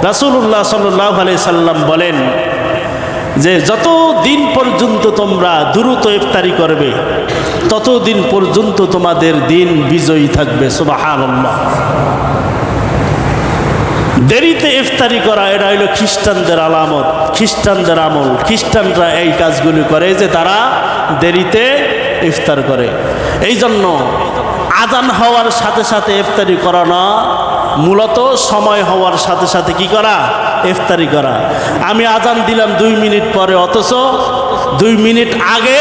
রাসূলুল্লাহ সাল্লাল্লাহু আলাইহি সাল্লাম বলেন যে যতদিন পর্যন্ত তোমরা দ্রুত ইফতারি করবে ততদিন পর্যন্ত তোমাদের দিন বিজয়ী থাকবে। সুবহানাল্লাহ। দেরিতে ইফতারি করা এটা হলো খ্রিস্টানদের আলামত, খ্রিস্টানদের আমল। খ্রিস্টানরা এই কাজগুলি করে যে তারা দেরিতে ইফতার করে। এই জন্য আজান হওয়ার সাথে সাথে ইফতারি করা না, মূলত সময় হওয়ার সাথে সাথে কি করা? ইফতারি করা। আমি আজান দিলাম 2 মিনিট পরে, অথচ 2 মিনিট আগে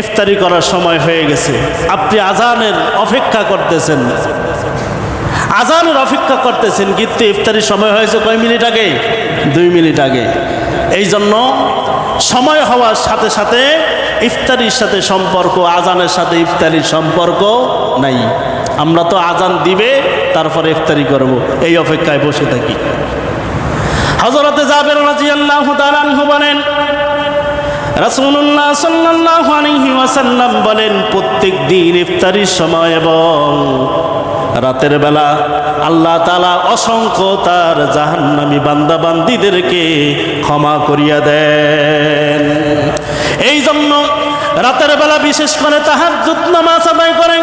ইফতারি করার সময় হয়ে গেছে। আপনি আজানের অপেক্ষা করতেছেন, আজানের অপেক্ষা করতেছেন, কিন্তু ইফতারির সময় হয়েছে কয় মিনিট আগে? 2 মিনিট আগে। এই জন্য সময় হওয়ার সাথে সাথে ইফতারির সাথে সম্পর্ক, আজানের সাথে ইফতারির সম্পর্ক নাই। আমরা তো আজান দিবে তারপরে ইফতারি করব, এই অপেক্ষায় বসে থাকি। হযরতে জাবের রাদিয়াল্লাহু তাআলা আনহু বলেন, রাসূলুল্লাহ সাল্লাল্লাহু আলাইহি ওয়াসাল্লাম বলেন, প্রত্যেক দিন ইফতারির সময় এবং রাতের বেলা আল্লাহ তাআলা অসংখ্য তার জাহান্নামী বান্দা বান্দীদেরকে ক্ষমা করিয়া দেন। এই জন্য রাতের বেলা বিশেষ করে তাহাজ্জুদ নামাজ আদায় করে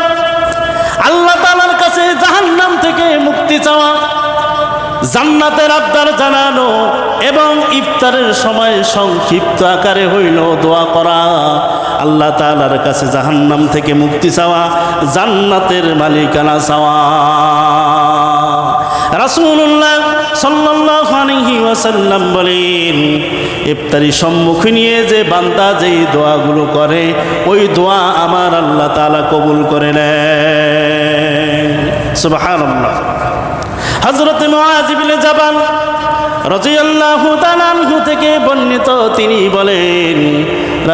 আল্লাহ তাআলার কাছে জাহান্নাম থেকে মুক্তি চাওয়া, জান্নাতের আবদার জানানো এবং ইফতারের সময় সংক্ষিপ্ত আকারে হইল দোয়া করা, আল্লাহ তাআলার কাছে জাহান্নাম থেকে মুক্তি চাওয়া, জান্নাতের মালিকানা চাওয়া। রাসূলুল্লাহ সাল্লাল্লাহু আলাইহি ওয়াসাল্লাম বলেন, ইফতারি সম্মুখে নিয়ে যে বান্দা যেই দোয়াগুলো করে ওই দোয়া আমার আল্লাহ তাআলা কবুল করে নেন। সুবহানাল্লাহ। হযরত মুআয ইবনে জাবাল রাদিয়াল্লাহু তাআলা আনহু থেকে বর্ণিত, তিনি বলেন,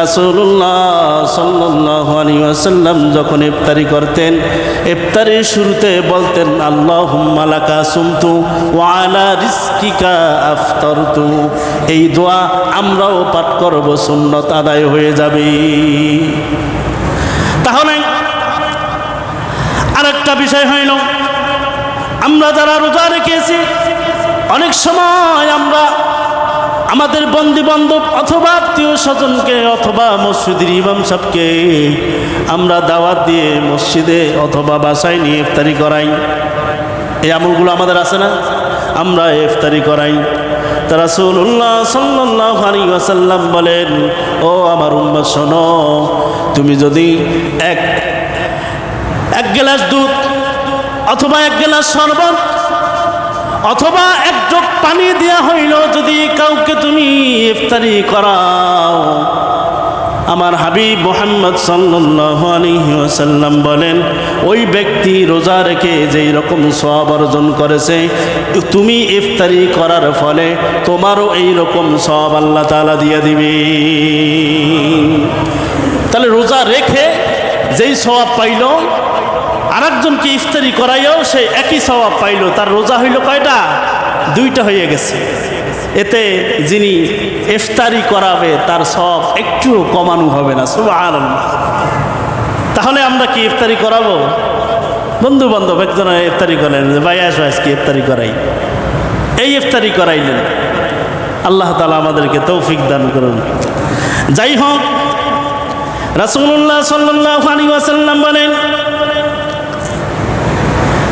রাসূলুল্লাহ সাল্লাল্লাহু আলাইহি ওয়াসাল্লাম যখন ইফতারি করতেন, ইফতারির শুরুতে বলতেন, আল্লাহুম্মা লাকা সুমতু ওয়া আলা রিজকিকা আফতারতু। এই দোয়া আমরাও পাঠ করব, সুন্নত আদায় হয়ে যাবে। তাহলে আরেকটা বিষয় হইল, আমরা যারা রোজা রেখেছি অনেক সময় আমরা আমাদের বন্ধু বান্ধব অথবা আত্মীয় স্বজনকে অথবা মসজিদের ইমাম সাহেবকে আমরা দাওয়াত দিয়ে মসজিদে অথবা বাসায় নিয়ে ইফতারি করাই। এই আমলগুলো আমাদের আছে না? আমরা ইফতারি করাই। তা রাসূলুল্লাহ সাল্লাল্লাহু আলাইহি ওয়াসাল্লাম বলেন, ও আমার উম্মত শোনো, তুমি যদি এক গ্লাস দুধ অথবা 1 গ্লাস শরবত অথবা 1 জগ পানি দেওয়া হইল, যদি কাউকে তুমি ইফতারি করাও, আমার হাবিব মুহাম্মদ সাল্লাল্লাহু আলাইহি ওয়াসাল্লাম বলেন, ওই ব্যক্তি রোজা রেখে যেই রকম সওয়াব অর্জন করেছে, তুমি ইফতারি করার ফলে তোমারও এই রকম সওয়াব আল্লাহ তাআলা দিয়ে দিবে। তাহলে রোজা রেখে যেই সওয়াব পাইল, আরেকজনকে ইফতারি করাইও সে একই সওয়াব পাইল, তার রোজা হইল কয়টা? 2টা হয়ে গেছে। এতে যিনি ইফতারি করাবে তার সওয়াব একটু কমানো হবে না। সুবহানাল্লাহ। তাহলে আমরা কি ইফতারি করাবো? বন্ধু বান্ধব একজন ইফতারি করেন, ভাই আসো আজকে ইফতারি করাই, এই ইফতারি করাইলেন। আল্লাহ তাআলা আমাদেরকে তৌফিক দান করুন। যাই হোক, রাসূলুল্লাহ সাল্লাল্লাহু আলাইহি ওয়াসাল্লাম বলেন,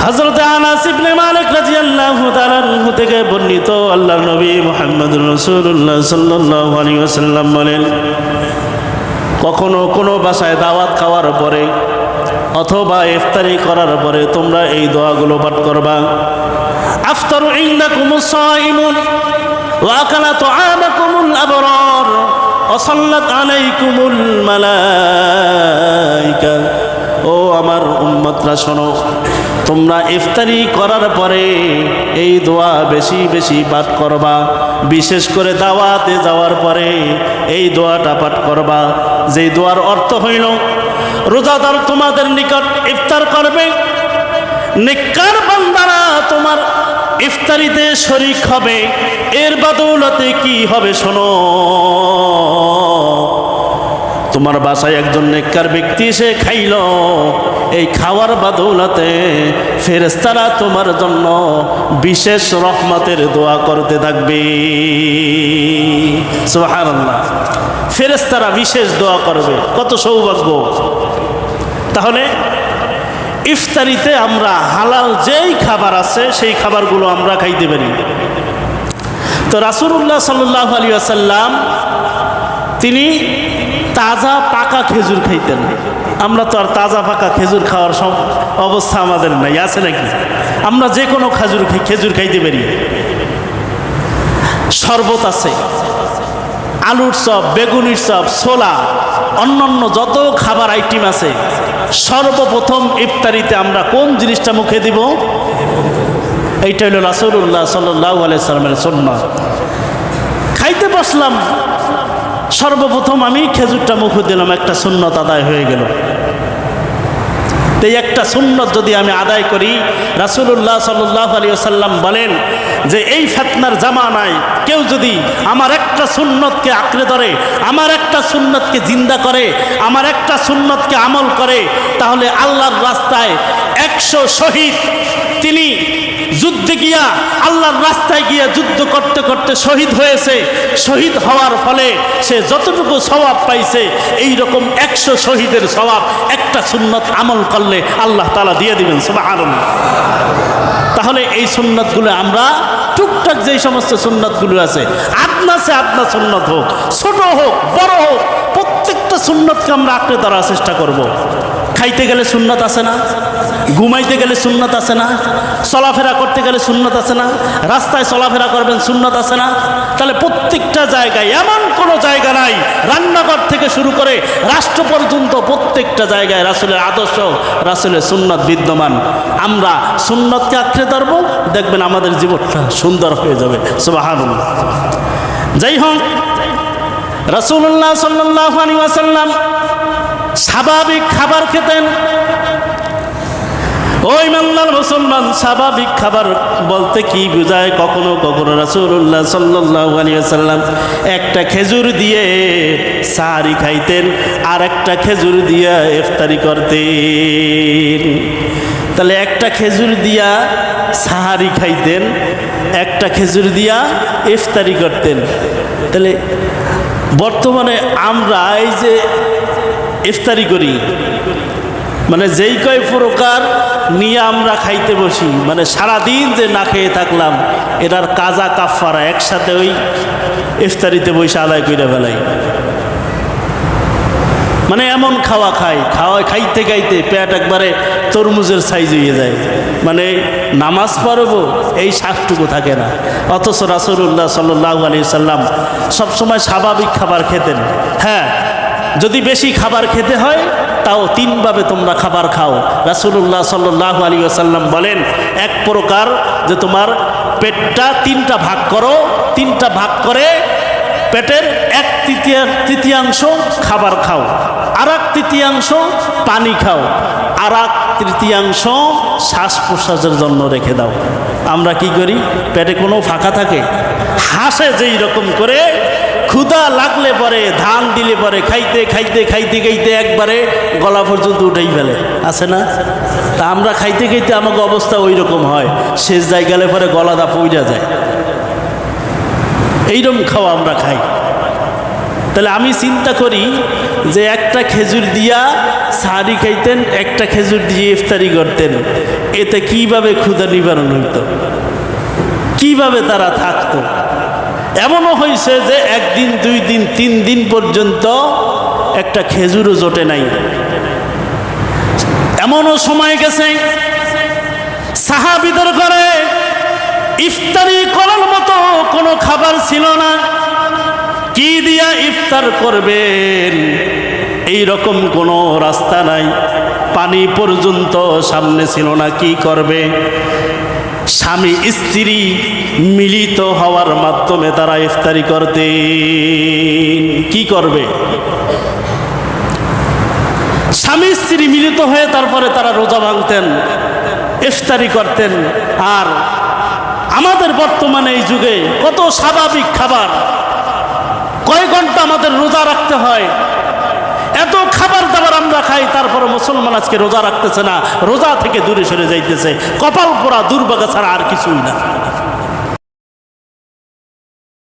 হযরত আনাস ইবনে মালিক রাদিয়াল্লাহু তাআলা আনহু থেকে বর্ণিত, আল্লাহর নবী মুহাম্মদুর রাসূলুল্লাহ সাল্লাল্লাহু আলাইহি ওয়াসাল্লাম বলেন, কখনো কোনো বাসায় দাওয়াত খাওয়ার পরে অথবা ইফতারি করার পরে তোমরা এই দোয়াগুলো পাঠ করবা। আফতারু ইনদাকুমুস সাইমুন ওয়া আকালা তুআমাকুমুল আবরার ওয়া সাল্লাত আলাইকুমুল মালায়েকা। ও আমার উম্মতরা শোনো, তোমরা ইফতারি করার পরে এই দোয়া বেশি বেশি পাঠ করবা, বিশেষ করে দাওয়াতে যাওয়ার পরে এই দোয়াটা পাঠ করবা, যেই দোয়ার অর্থ হইল, রোজাদার তোমাদের নিকট ইফতার করবে, নেককার বান্দারা তোমার ইফতারিতে শরীক হবে। এর বদৌলতে কি হবে শোনো, তোমার বাসায় একজন নেককার ব্যক্তি এসে খাইল, এই খাওয়ার বদৌলতে ফেরেশতারা তোমার জন্য বিশেষ রহমতের দোয়া করতে থাকবে। সুবহানাল্লাহ, ফেরেশতারা বিশেষ দোয়া করবে, কত সৌভাগ্য। তাহলে ইফতারিতে আমরা হালাল যেই খাবার আছে সেই খাবারগুলো আমরা খাইতে পারি। তো রাসূলুল্লাহ সাল্লাল্লাহু আলাইহি ওয়াসাল্লাম তিনি তাজা পাকা খেজুর খাইতেন। আমরা তো আর তাজা পাকা খেজুর খাওয়ার সব অবস্থা আমাদের নাই, আছে নাকি? আমরা যে কোনো খেজুর খাইতে পারি। শরবত আছে, আলুর চপ, বেগুনির চপ, ছোলা, অন্যান্য যত খাবার আইটেম আছে, সর্বপ্রথম ইফতারিতে আমরা কোন জিনিসটা মুখে দিব? এইটা হলো রাসূলুল্লাহ সাল্লাল্লাহু আলাইহি সাল্লামের সুন্নাত। খাইতে বসলাম, সর্বপ্রথম আমি খেজুরটা মুখে দিলাম, একটা সুন্নত আদায় হয়ে গেল। তো একটা সুন্নত যদি আমি আদায় করি, রাসূলুল্লাহ সাল্লাল্লাহু আলাইহি ওয়াসাল্লাম বলেন যে এই ফিতনার জামানায় কেউ যদি আমার একটা সুন্নতকে আঁকড়ে ধরে, আমার একটা সুন্নতকে জিন্দা করে, আমার একটা সুন্নতকে আমল করে, তাহলে আল্লাহর রাস্তায় 100 শহীদ তিনি যুদ্ধে গিয়া আল্লাহর রাস্তায় গিয়া যুদ্ধ করতে করতে শহীদ হয়েছে। শহীদ হওয়ার ফলে সে যতটুকু সওয়াব পাইছে, এই রকম 100 শহীদের সওয়াব একটা সুন্নত আমল করলে আল্লাহ তাআলা দিয়ে দিবেন। সুবহানাল্লাহ। তাহলে এই সুন্নতগুলো আমরা টুকটাক যেই সমস্ত সুন্নতগুলো আছে, আপনা সুন্নত হোক, ছোট হোক, বড় হোক, প্রত্যেকটা সুন্নতকে আমরা আঁকড়ে ধরার চেষ্টা করব। খাইতে গেলে সুন্নত আছে না? ঘুমাইতে গেলে সুন্নত আছে না? চলাফেরা করতে গেলে সুন্নত আছে না? রাস্তায় চলাফেরা করবেন, সুন্নত আছে না? তাহলে প্রত্যেকটা জায়গায়, এমন কোনো জায়গা নাই, রান্নাঘর থেকে শুরু করে রাষ্ট্র পর্যন্ত প্রত্যেকটা জায়গায় রাসূলের আদর্শ, রাসূলের সুন্নত বিদ্যমান। আমরা সুন্নতকে আঁকড়ে ধরব, দেখবেন আমাদের জীবনটা সুন্দর হয়ে যাবে। সুবহানাল্লাহ। যাই হোক, রাসূলুল্লাহ সাল্লাল্লাহু আলাইহি ওয়াসাল্লাম স্বাভাবিক খাবার খেতেন। ওই মাল্লার মুসলমান, স্বাভাবিক খাবার বলতে কি বোঝায়? কখনো কখনো রাসূলুল্লাহ সাল্লাল্লাহু আলাইহি ওয়াসাল্লাম একটা খেজুর দিয়ে সাহারি খাইতেন, আর একটা খেজুর দিয়ে ইফতারি করতেন। তাহলে একটা খেজুর দিয়া সাহারি খাইতেন, একটা খেজুর দিয়া ইফতারি করতেন। তাহলে বর্তমানে আমরা এই যে ইফতারি করি, মানে যেই কয় প্রকার নিয়ে আমরা খাইতে বসি, মানে সারাদিন যে না খেয়ে থাকলাম, এটার কাজা কাফারা একসাথে ওই ইফতারিতে বসে আদায় করে ফেলাই। মানে এমন খাইতে খাইতে পেট একবারে তরমুজের সাইজ হয়ে যায়, মানে নামাজ পড়বো এই শ্বাসটুকু থাকে না। অথচ রাসূলুল্লাহ সাল্লাল্লাহু আলাইহি ওয়াসাল্লাম সবসময় স্বাভাবিক খাবার খেতেন। হ্যাঁ, যদি বেশি খাবার খেতে হয় তাও 3 ভাবে তোমরা খাবার খাও। রাসূলুল্লাহ সাল্লাল্লাহু আলাইহি ওয়াসাল্লাম বলেন, এক প্রকার যে তোমার পেটটা 3টা ভাগ করো, 3টা ভাগ করে পেটের 1/3 খাবার খাও, আর 1/3 পানি খাও, আর 1/3 শ্বাস প্রশ্বাসের জন্য রেখে দাও। আমরা কি করি? পেটে কোনো ফাঁকা থাকে, হাসে যেই রকম করে ক্ষুধা লাগলে পরে, ধান দিলে পরে খাইতে খাইতে খাইতে খাইতে একবারে গলা পর্যন্ত উঠেই ফেলে, আছে না? তা আমরা খাইতে খাইতে আমাকে অবস্থা ওই রকম হয়, শেষ জায়গালে পরে গলাটা পইড়া যায়। এইরকম খাওয়া আমরা খাই। তাহলে আমি চিন্তা করি যে একটা খেজুর দিয়া সাহারি খাইতেন, একটা খেজুর দিয়ে ইফতারি করতেন, এতে কিভাবে ক্ষুধা নিবারণ হইত, কিভাবে তারা থাকতো। এমনও হয়েছে যে 1 দিন 2 দিন 3 দিন পর্যন্ত একটা খেজুরও জোটে নাই। এমনও সময় গেছে সাহাবীদের ঘরে ইফতারি করার মতো কোনো খাবার ছিল না, কি দিয়া ইফতার করবেন এই রকম কোনো রাস্তা নাই, পানি পর্যন্ত সামনে ছিল না, কি করবে? স্বামী স্ত্রী মিলিত হওয়ার মাধ্যমে তারা ইফতারি করতেন। কি করবে? স্বামী স্ত্রী মিলিত হয়ে তারপরে তারা রোজা ভাঙতেন, ইফতারি করতেন। আর আমাদের বর্তমানে এই যুগে কত স্বাভাবিক খাবার, কয় ঘন্টা আমাদের রোজা রাখতে হয়, এত খাবার দাবার আমরা খাই, তারপরে মুসলমান আজকে রোজা রাখতেছে না, রোজা থেকে দূরে সরে যাইতেছে, কপাল পোড়া দুর্ভাগা ছাড়া আর কিছুই না।